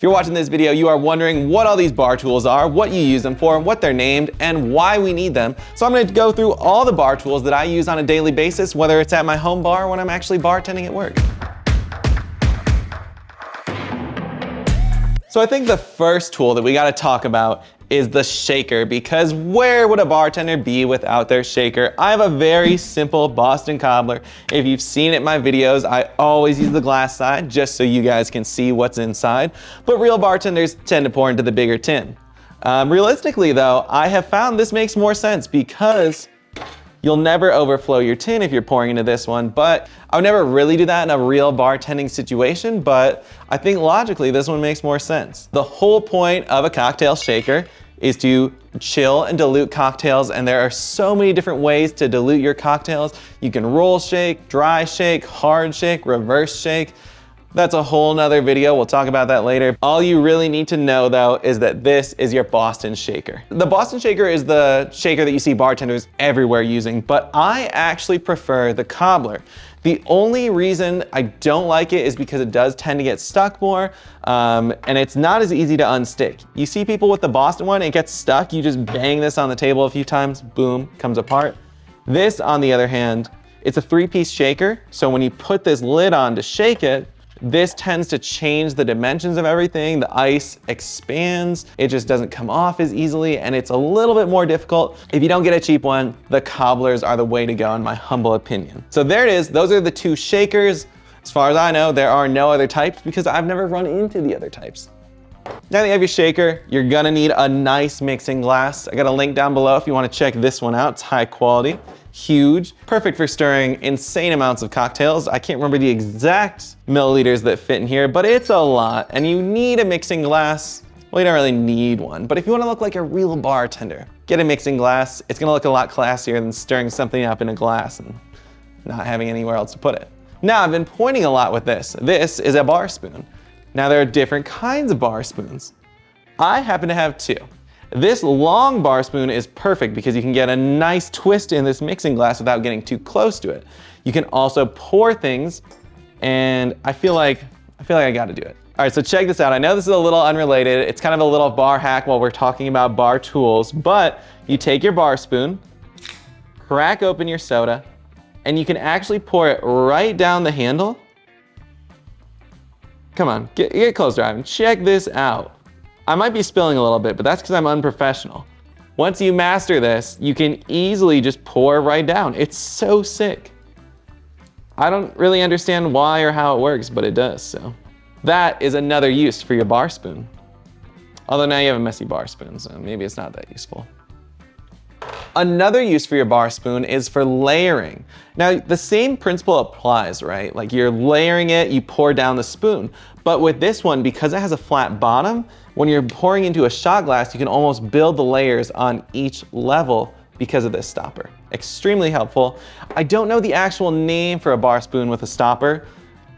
If you're watching this video, you are wondering what all these bar tools are, what you use them for, what they're named, and why we need them. So I'm going to go through all the bar tools that I use on a daily basis, whether it's at my home bar or when I'm actually bartending at work. So I think the first tool that we got to talk about is the shaker, because where would a bartender be without their shaker? I have a very simple Boston cobbler. If you've seen it in my videos, I always use the glass side just so you guys can see what's inside, but real bartenders tend to pour into the bigger tin. Realistically though, I have found this makes more sense because you'll never overflow your tin if you're pouring into this one, but I would never really do that in a real bartending situation, but I think logically this one makes more sense. The whole point of a cocktail shaker is to chill and dilute cocktails, and there are so many different ways to dilute your cocktails. You can roll shake, dry shake, hard shake, reverse shake. That's a whole nother video. We'll talk about that later. All you really need to know though is that this is your Boston shaker. The Boston shaker is the shaker that you see bartenders everywhere using, but I actually prefer the cobbler. The only reason I don't like it is because it does tend to get stuck more, and it's not as easy to unstick. You see people with the Boston one, it gets stuck. You just bang this on the table a few times, boom, comes apart. This, on the other hand, it's a 3-piece shaker. So when you put this lid on to shake it, this tends to change the dimensions of everything. The ice expands. It just doesn't come off as easily, and it's a little bit more difficult. If you don't get a cheap one, the cobblers are the way to go in my humble opinion. So there it is. Those are the two shakers. As far as I know, there are no other types because I've never run into the other types. Now that you have your shaker, you're gonna need a nice mixing glass. I got a link down below if you want to check this one out. It's high quality, huge, perfect for stirring insane amounts of cocktails. I can't remember the exact milliliters that fit in here, but it's a lot, and you need a mixing glass. Well, you don't really need one, but if you want to look like a real bartender, get a mixing glass. It's gonna look a lot classier than stirring something up in a glass and not having anywhere else to put it. Now, I've been pointing a lot with this. This is a bar spoon. Now, there are different kinds of bar spoons. I happen to have two. This long bar spoon is perfect because you can get a nice twist in this mixing glass without getting too close to it. You can also pour things, and I feel like I gotta do it. All right, so check this out. I know this is a little unrelated. It's kind of a little bar hack while we're talking about bar tools, but you take your bar spoon, crack open your soda, and you can actually pour it right down the handle. Come on, get closer, Ivan. Check this out. I might be spilling a little bit, but that's because I'm unprofessional. Once you master this, you can easily just pour right down. It's so sick. I don't really understand why or how it works, but it does, so. That is another use for your bar spoon. Although now you have a messy bar spoon, so maybe it's not that useful. Another use for your bar spoon is for layering. Now, the same principle applies, right? Like you're layering it, you pour down the spoon. But with this one, because it has a flat bottom, when you're pouring into a shot glass, you can almost build the layers on each level because of this stopper. Extremely helpful. I don't know the actual name for a bar spoon with a stopper.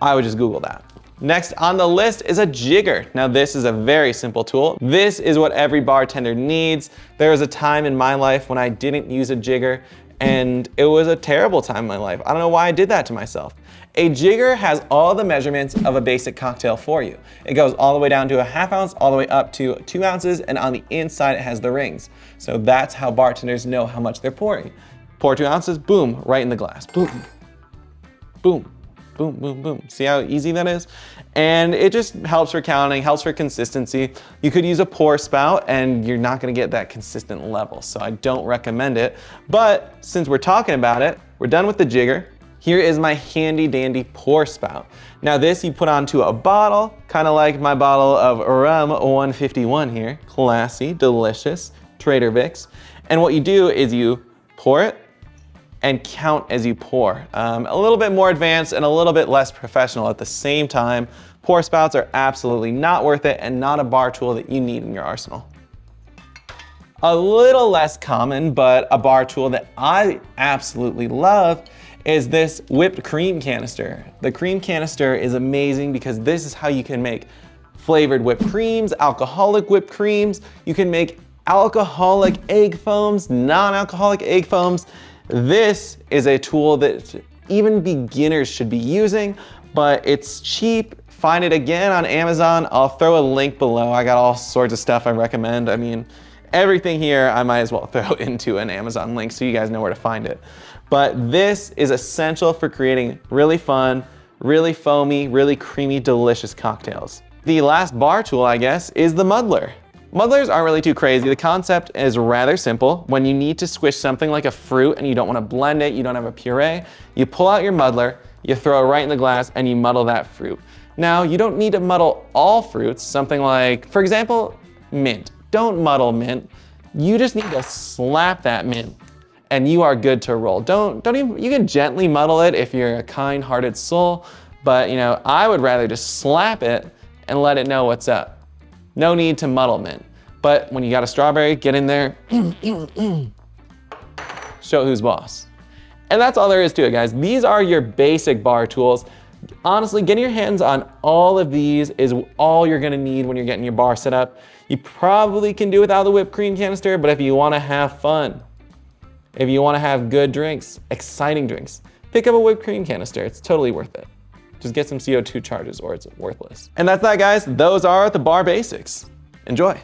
I would just Google that. Next on the list is a jigger. Now this is a very simple tool. This is what every bartender needs. There was a time in my life when I didn't use a jigger, and it was a terrible time in my life. I don't know why I did that to myself. A jigger has all the measurements of a basic cocktail for you. It goes all the way down to a ½ ounce, all the way up to 2 ounces, and on the inside it has the rings. So that's how bartenders know how much they're pouring. Pour 2 ounces, boom, right in the glass. Boom, boom. Boom, boom, boom. See how easy that is? And it just helps for counting, helps for consistency. You could use a pour spout and you're not gonna get that consistent level, so I don't recommend it. But since we're talking about it, we're done with the jigger. Here is my handy dandy pour spout. Now this you put onto a bottle, kind of like my bottle of rum 151 here. Classy, delicious, Trader Vic's. And what you do is you pour it and count as you pour. A little bit more advanced and a little bit less professional at the same time. Pour spouts are absolutely not worth it and not a bar tool that you need in your arsenal. A little less common, but a bar tool that I absolutely love is this whipped cream canister. The cream canister is amazing because this is how you can make flavored whipped creams, alcoholic whipped creams. You can make alcoholic egg foams, non-alcoholic egg foams. This is a tool that even beginners should be using, but it's cheap, find it again on Amazon. I'll throw a link below. I got all sorts of stuff I recommend. I mean, everything here I might as well throw into an Amazon link so you guys know where to find it. But this is essential for creating really fun, really foamy, really creamy, delicious cocktails. The last bar tool, I guess, is the muddler. Muddlers aren't really too crazy. The concept is rather simple. When you need to squish something like a fruit and you don't want to blend it, you don't have a puree, you pull out your muddler, you throw it right in the glass, and you muddle that fruit. Now, you don't need to muddle all fruits, something like, for example, mint. Don't muddle mint. You just need to slap that mint and you are good to roll. Don't even, you can gently muddle it if you're a kind-hearted soul, but you know, I would rather just slap it and let it know what's up. No need to muddle mint. But when you got a strawberry, get in there, show who's boss. And that's all there is to it, guys. These are your basic bar tools. Honestly, getting your hands on all of these is all you're gonna need when you're getting your bar set up. You probably can do without the whipped cream canister, but if you wanna have fun, if you wanna have good drinks, exciting drinks, pick up a whipped cream canister. It's totally worth it. Just get some CO2 charges or it's worthless. And that's that, guys. Those are the bar basics. Enjoy.